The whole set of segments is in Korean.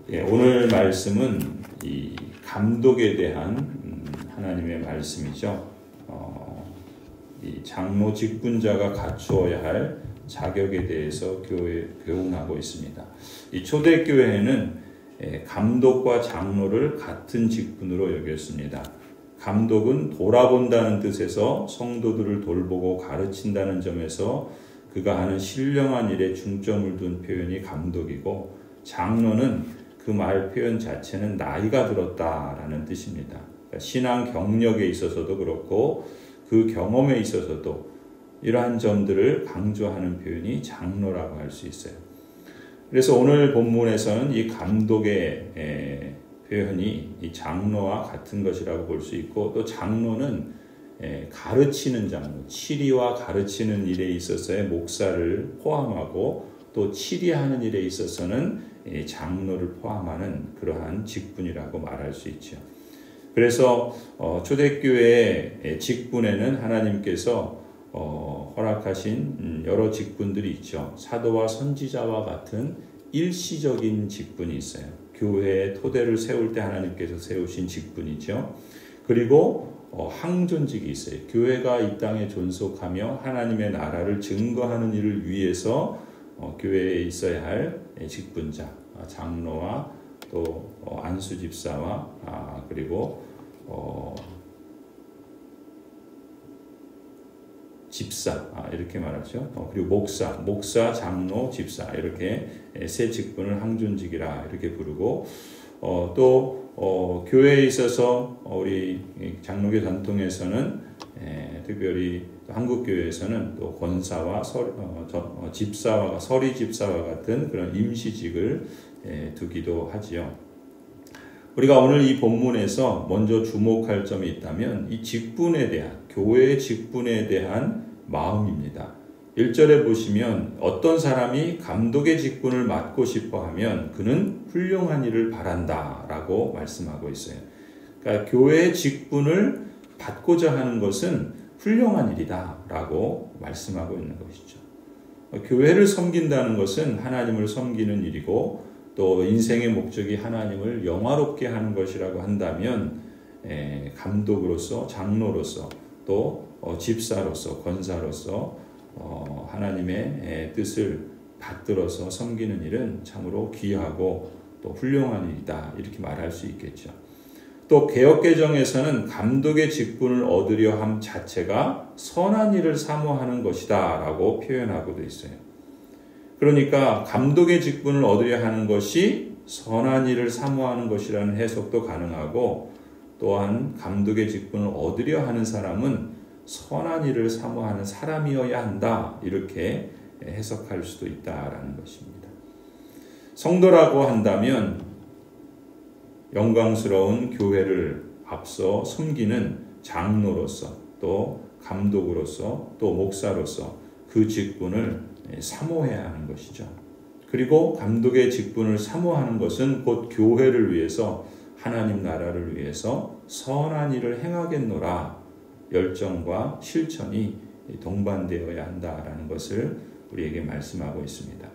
오늘 말씀은 이 감독에 대한 하나님의 말씀이죠. 이 장로 직분자가 갖추어야 할 자격에 대해서 교훈하고 있습니다. 이 초대교회에는 감독과 장로를 같은 직분으로 여겼습니다. 감독은 돌아본다는 뜻에서 성도들을 돌보고 가르친다는 점에서 그가 하는 신령한 일에 중점을 둔 표현이 감독이고, 장로는 그 말 표현 자체는 나이가 들었다라는 뜻입니다. 그러니까 신앙 경력에 있어서도 그렇고 그 경험에 있어서도 이러한 점들을 강조하는 표현이 장로라고 할 수 있어요. 그래서 오늘 본문에서는 이 감독의 표현이 이 장로와 같은 것이라고 볼 수 있고, 또 장로는 가르치는 장로, 치리와 가르치는 일에 있어서의 목사를 포함하고, 또 치리하는 일에 있어서는 장로를 포함하는 그러한 직분이라고 말할 수 있죠. 그래서 초대교회의 직분에는 하나님께서 허락하신 여러 직분들이 있죠. 사도와 선지자와 같은 일시적인 직분이 있어요. 교회의 토대를 세울 때 하나님께서 세우신 직분이죠. 그리고 항존직이 있어요. 교회가 이 땅에 존속하며 하나님의 나라를 증거하는 일을 위해서 교회에 있어야 할 직분자, 장로와 또 안수집사와 그리고 집사, 이렇게 말하죠. 그리고 목사, 장로, 집사, 이렇게 세 직분을 항존직이라 이렇게 부르고, 또 교회에 있어서 우리 장로교 전통에서는 특별히 한국 교회에서는 또 권사와 집사와 서리 집사와 같은 그런 임시직을 두기도 하지요. 우리가 오늘 이 본문에서 먼저 주목할 점이 있다면 이 직분에 대한, 교회의 직분에 대한 마음입니다. 1절에 보시면 어떤 사람이 감독의 직분을 맡고 싶어 하면 그는 훌륭한 일을 바란다 라고 말씀하고 있어요. 그러니까 교회의 직분을 받고자 하는 것은 훌륭한 일이다 라고 말씀하고 있는 것이죠. 교회를 섬긴다는 것은 하나님을 섬기는 일이고, 또 인생의 목적이 하나님을 영화롭게 하는 것이라고 한다면 감독으로서, 장로로서, 또 집사로서, 권사로서 하나님의 뜻을 받들어서 섬기는 일은 참으로 귀하고 또 훌륭한 일이다, 이렇게 말할 수 있겠죠. 또 개역개정에서는 감독의 직분을 얻으려 함 자체가 선한 일을 사모하는 것이다 라고 표현하고도 있어요. 그러니까 감독의 직분을 얻으려 하는 것이 선한 일을 사모하는 것이라는 해석도 가능하고, 또한 감독의 직분을 얻으려 하는 사람은 선한 일을 사모하는 사람이어야 한다, 이렇게 해석할 수도 있다라는 것입니다. 성도라고 한다면 영광스러운 교회를 앞서 섬기는 장로로서, 또 감독으로서, 또 목사로서 그 직분을 사모해야 하는 것이죠. 그리고 감독의 직분을 사모하는 것은 곧 교회를 위해서, 하나님 나라를 위해서 선한 일을 행하겠노라 열정과 실천이 동반되어야 한다라는 것을 우리에게 말씀하고 있습니다.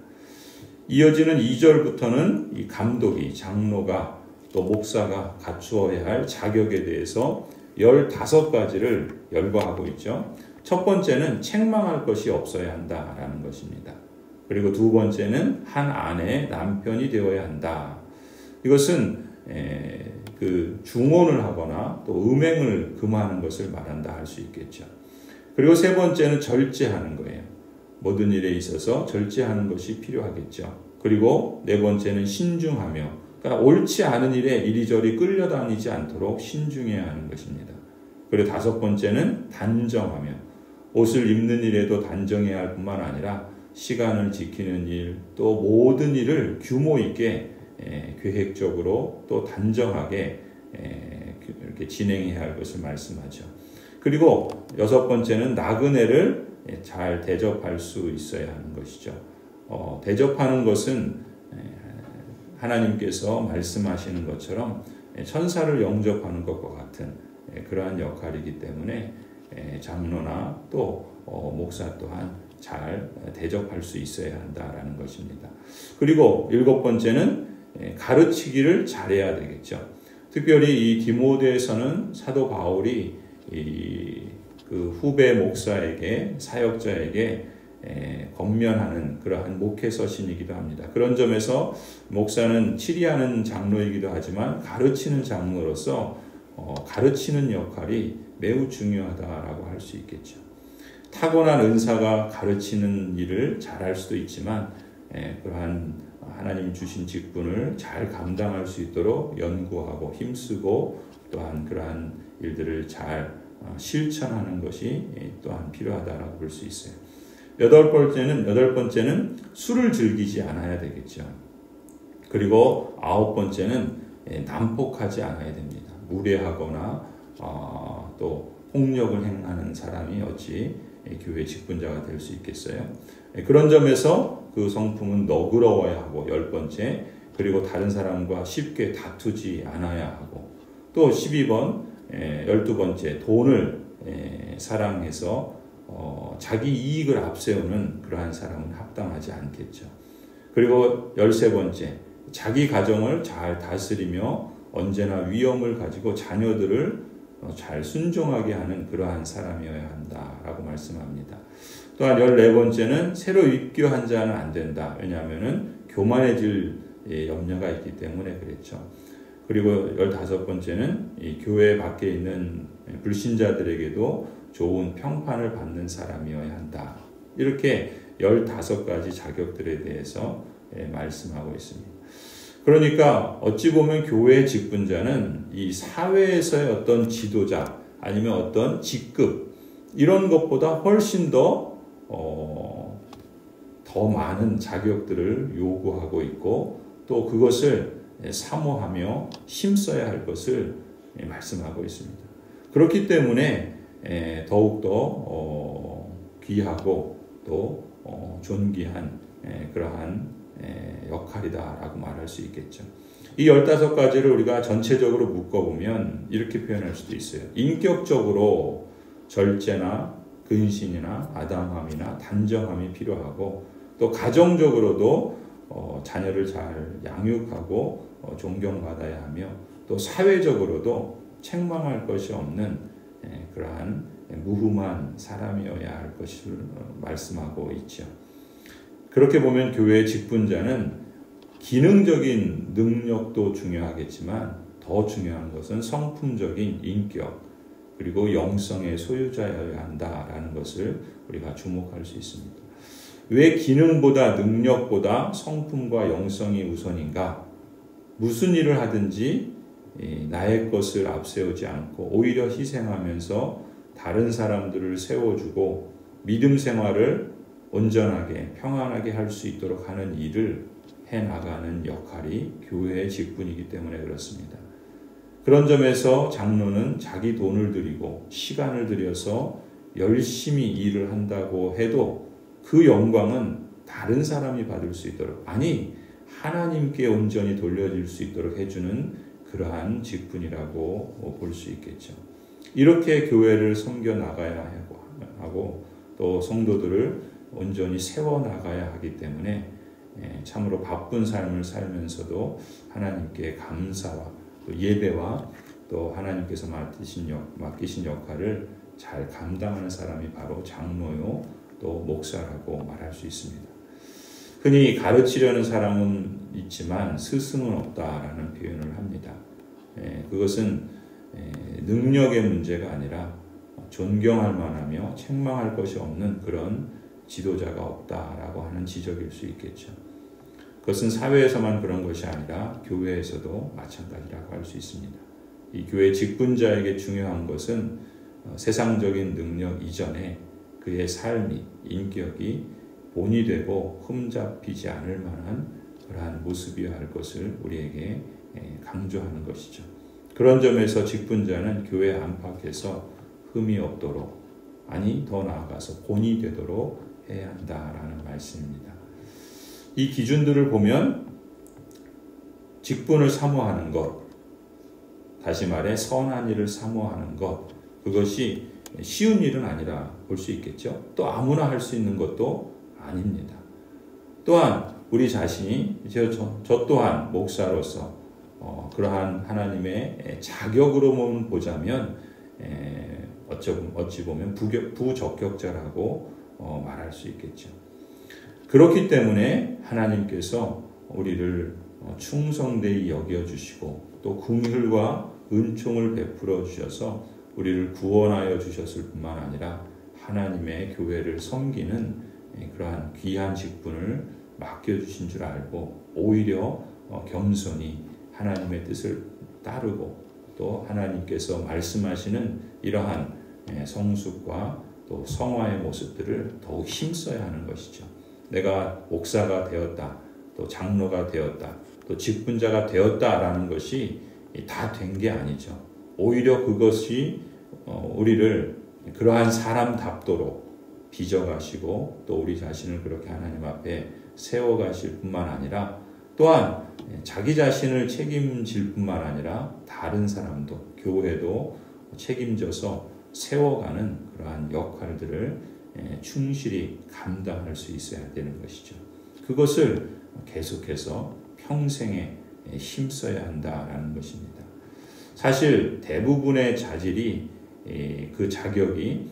이어지는 2절부터는 이 감독이, 장로가, 또 목사가 갖추어야 할 자격에 대해서 15가지를 열거하고 있죠. 첫 번째는 책망할 것이 없어야 한다라는 것입니다. 그리고 두 번째는 한 아내의 남편이 되어야 한다. 이것은 그 중혼을 하거나 또 음행을 금하는 것을 말한다 할 수 있겠죠. 그리고 세 번째는 절제하는 거예요. 모든 일에 있어서 절제하는 것이 필요하겠죠. 그리고 네 번째는 신중하며, 그러니까 옳지 않은 일에 이리저리 끌려다니지 않도록 신중해야 하는 것입니다. 그리고 다섯 번째는 단정하며, 옷을 입는 일에도 단정해야 할 뿐만 아니라 시간을 지키는 일, 또 모든 일을 규모 있게 계획적으로 또 단정하게 이렇게 진행해야 할 것을 말씀하죠. 그리고 여섯 번째는 나그네를 잘 대접할 수 있어야 하는 것이죠. 대접하는 것은 하나님께서 말씀하시는 것처럼 천사를 영접하는 것과 같은 그러한 역할이기 때문에 장로나 또 목사 또한 잘 대접할 수 있어야 한다라는 것입니다. 그리고 일곱 번째는 가르치기를 잘해야 되겠죠. 특별히 이 디모데에서는 사도 바울이 그 후배 목사에게, 사역자에게 권면하는 그러한 목회 서신이기도 합니다. 그런 점에서 목사는 치리하는 장로이기도 하지만 가르치는 장로로서 가르치는 역할이 매우 중요하다라고 할 수 있겠죠. 타고난 은사가 가르치는 일을 잘할 수도 있지만 그러한 하나님 주신 직분을 잘 감당할 수 있도록 연구하고 힘쓰고 또한 그러한 일들을 잘 실천하는 것이 또한 필요하다라고 볼 수 있어요. 여덟 번째는 술을 즐기지 않아야 되겠죠. 그리고 9번째는 난폭하지 않아야 됩니다. 무례하거나 또 폭력을 행하는 사람이 어찌 교회 직분자가 될 수 있겠어요? 그런 점에서 그 성품은 너그러워야 하고 10번째, 그리고 다른 사람과 쉽게 다투지 않아야 하고, 또 12번, 12번째, 돈을 사랑해서 자기 이익을 앞세우는 그러한 사람은 합당하지 않겠죠. 그리고 13번째, 자기 가정을 잘 다스리며 언제나 위엄을 가지고 자녀들을 잘 순종하게 하는 그러한 사람이어야 한다라고 말씀합니다. 또한 14번째는 새로 입교한 자는 안 된다. 왜냐하면 교만해질 염려가 있기 때문에 그랬죠. 그리고 15번째는 이 교회 밖에 있는 불신자들에게도 좋은 평판을 받는 사람이어야 한다. 이렇게 15가지 자격들에 대해서 말씀하고 있습니다. 그러니까 어찌 보면 교회 직분자는 이 사회에서의 어떤 지도자 아니면 어떤 직급 이런 것보다 훨씬 더 많은 자격들을 요구하고 있고 또 그것을 사모하며 힘써야 할 것을 말씀하고 있습니다. 그렇기 때문에 더욱더 귀하고 또 존귀한 그러한 역할이다라고 말할 수 있겠죠. 이 15가지를 우리가 전체적으로 묶어보면 이렇게 표현할 수도 있어요. 인격적으로 절제나 근신이나 아담함이나 단정함이 필요하고 또 가정적으로도 자녀를 잘 양육하고 존경받아야 하며 또 사회적으로도 책망할 것이 없는 그러한 무흠한 사람이어야 할 것을 말씀하고 있죠. 그렇게 보면 교회의 직분자는 기능적인 능력도 중요하겠지만 더 중요한 것은 성품적인 인격 그리고 영성의 소유자여야 한다라는 것을 우리가 주목할 수 있습니다. 왜 기능보다 능력보다 성품과 영성이 우선인가? 무슨 일을 하든지 나의 것을 앞세우지 않고 오히려 희생하면서 다른 사람들을 세워주고 믿음 생활을 온전하게 평안하게 할 수 있도록 하는 일을 해나가는 역할이 교회의 직분이기 때문에 그렇습니다. 그런 점에서 장로는 자기 돈을 들이고 시간을 들여서 열심히 일을 한다고 해도 그 영광은 다른 사람이 받을 수 있도록 아니 하나님께 온전히 돌려질 수 있도록 해주는 그러한 직분이라고 볼 수 있겠죠. 이렇게 교회를 섬겨나가야 하고 또 성도들을 온전히 세워나가야 하기 때문에 참으로 바쁜 삶을 살면서도 하나님께 감사와 또 예배와 또 하나님께서 맡기신 역할을 잘 감당하는 사람이 바로 장로요 또 목사라고 말할 수 있습니다. 흔히 가르치려는 사람은 있지만 스승은 없다라는 표현을 합니다. 그것은 능력의 문제가 아니라 존경할 만하며 책망할 것이 없는 그런 지도자가 없다라고 하는 지적일 수 있겠죠. 그것은 사회에서만 그런 것이 아니라 교회에서도 마찬가지라고 할 수 있습니다. 이 교회 직분자에게 중요한 것은 세상적인 능력 이전에 그의 삶이, 인격이 본이 되고 흠잡히지 않을 만한 그러한 모습이어야 할 것을 우리에게 강조하는 것이죠. 그런 점에서 직분자는 교회 안팎에서 흠이 없도록 아니 더 나아가서 본이 되도록 해야 한다라는 말씀입니다. 이 기준들을 보면 직분을 사모하는 것, 다시 말해 선한 일을 사모하는 것, 그것이 쉬운 일은 아니라 볼 수 있겠죠. 또 아무나 할 수 있는 것도 아닙니다. 또한 우리 자신이 저 또한 목사로서 그러한 하나님의 자격으로만 보자면 어찌 보면 부적격자라고 말할 수 있겠죠. 그렇기 때문에 하나님께서 우리를 충성되이 여겨주시고 또 긍휼과 은총을 베풀어 주셔서 우리를 구원하여 주셨을 뿐만 아니라 하나님의 교회를 섬기는 그러한 귀한 직분을 맡겨주신 줄 알고 오히려 겸손히 하나님의 뜻을 따르고 또 하나님께서 말씀하시는 이러한 성숙과 또 성화의 모습들을 더욱 힘써야 하는 것이죠. 내가 목사가 되었다, 또 장로가 되었다, 또 직분자가 되었다라는 것이 다 된 게 아니죠. 오히려 그것이 우리를 그러한 사람답도록 빚어가시고 또 우리 자신을 그렇게 하나님 앞에 세워가실 뿐만 아니라 또한 자기 자신을 책임질 뿐만 아니라 다른 사람도 교회도 책임져서 세워가는 그러한 역할들을 충실히 감당할 수 있어야 되는 것이죠. 그것을 계속해서 평생에 힘써야 한다라는 것입니다. 사실 대부분의 자질이 그 자격이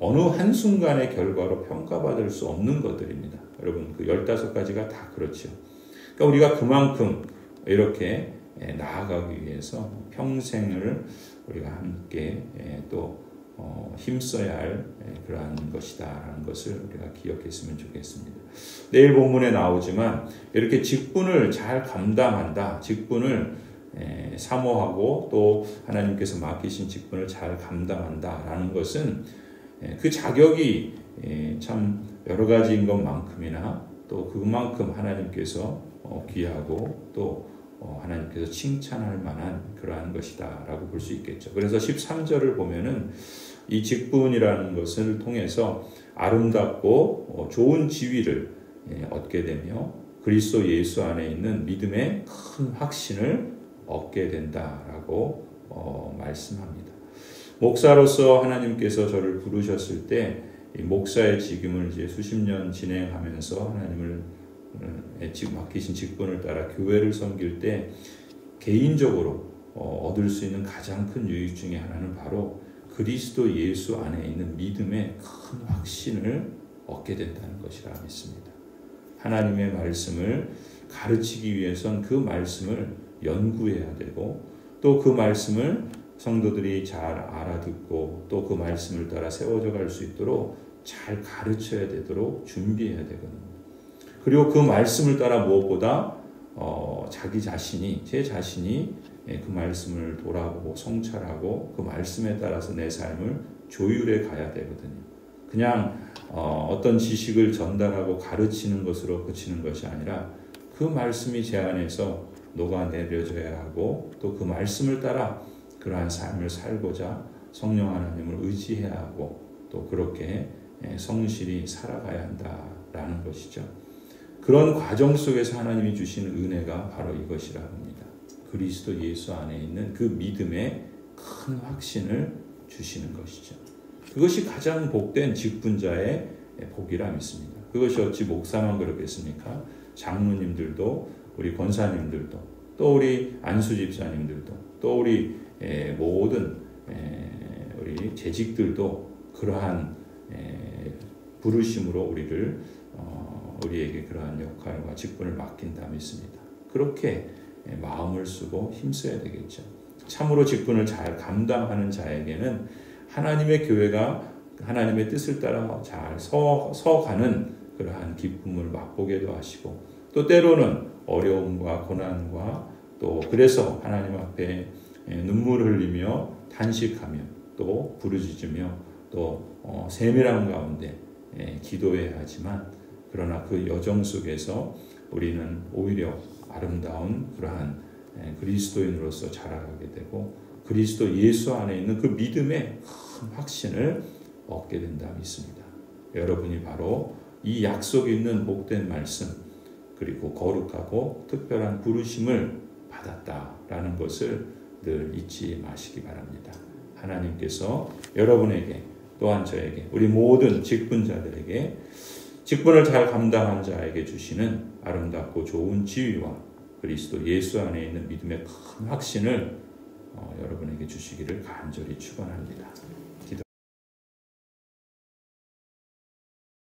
어느 한순간의 결과로 평가받을 수 없는 것들입니다. 여러분 그 15가지가 다 그렇죠. 그러니까 우리가 그만큼 이렇게 나아가기 위해서 평생을 우리가 함께 또 힘써야 할 그러한 것이다라는 것을 우리가 기억했으면 좋겠습니다. 내일 본문에 나오지만 이렇게 직분을 잘 감당한다, 직분을 사모하고 또 하나님께서 맡기신 직분을 잘 감당한다라는 것은 그 자격이 참 여러 가지인 것만큼이나 또 그만큼 하나님께서 귀하고 또 하나님께서 칭찬할 만한 그러한 것이다 라고 볼 수 있겠죠. 그래서 13절을 보면은 이 직분이라는 것을 통해서 아름답고 좋은 지위를 얻게 되며 그리스도 예수 안에 있는 믿음의 큰 확신을 얻게 된다라고 말씀합니다. 목사로서 하나님께서 저를 부르셨을 때 이 목사의 직임을 이제 수십 년 진행하면서 하나님을 맡기신 직분을 따라 교회를 섬길 때 개인적으로 얻을 수 있는 가장 큰 유익 중에 하나는 바로 그리스도 예수 안에 있는 믿음의 큰 확신을 얻게 된다는 것이라 믿습니다. 하나님의 말씀을 가르치기 위해선 그 말씀을 연구해야 되고 또 그 말씀을 성도들이 잘 알아듣고 또 그 말씀을 따라 세워져 갈 수 있도록 잘 가르쳐야 되도록 준비해야 되거든요. 그리고 그 말씀을 따라 무엇보다 제 자신이 그 말씀을 돌아보고 성찰하고 그 말씀에 따라서 내 삶을 조율해 가야 되거든요. 그냥 어떤 지식을 전달하고 가르치는 것으로 그치는 것이 아니라 그 말씀이 제 안에서 녹아내려져야 하고 또 그 말씀을 따라 그러한 삶을 살고자 성령 하나님을 의지해야 하고 또 그렇게 성실히 살아가야 한다라는 것이죠. 그런 과정 속에서 하나님이 주시는 은혜가 바로 이것이라 합니다. 그리스도 예수 안에 있는 그 믿음의 큰 확신을 주시는 것이죠. 그것이 가장 복된 직분자의 복이라 믿습니다. 그것이 어찌 목사만 그렇겠습니까? 장로님들도 우리 권사님들도 또 우리 안수 집사님들도 또 우리 모든 우리 재직들도 그러한 부르심으로 우리에게 그러한 역할과 직분을 맡긴다 믿습니다. 그렇게 마음을 쓰고 힘써야 되겠죠. 참으로 직분을 잘 감당하는 자에게는 하나님의 교회가 하나님의 뜻을 따라 잘 서가는 그러한 기쁨을 맛보게도 하시고 또 때로는 어려움과 고난과 또 그래서 하나님 앞에 눈물을 흘리며 탄식하며 또 부르짖으며 또 세밀한 가운데 기도해야 하지만 그러나 그 여정 속에서 우리는 오히려 아름다운 그러한 그리스도인으로서 자라가게 되고 그리스도 예수 안에 있는 그 믿음의 큰 확신을 얻게 된다 믿습니다. 여러분이 바로 이 약속 있는 복된 말씀 그리고 거룩하고 특별한 부르심을 받았다라는 것을 늘 잊지 마시기 바랍니다. 하나님께서 여러분에게 또한 저에게 우리 모든 직분자들에게 직분을 잘 감당한 자에게 주시는 아름답고 좋은 지위와 그리스도 예수 안에 있는 믿음의 큰 확신을 여러분에게 주시기를 간절히 축원합니다.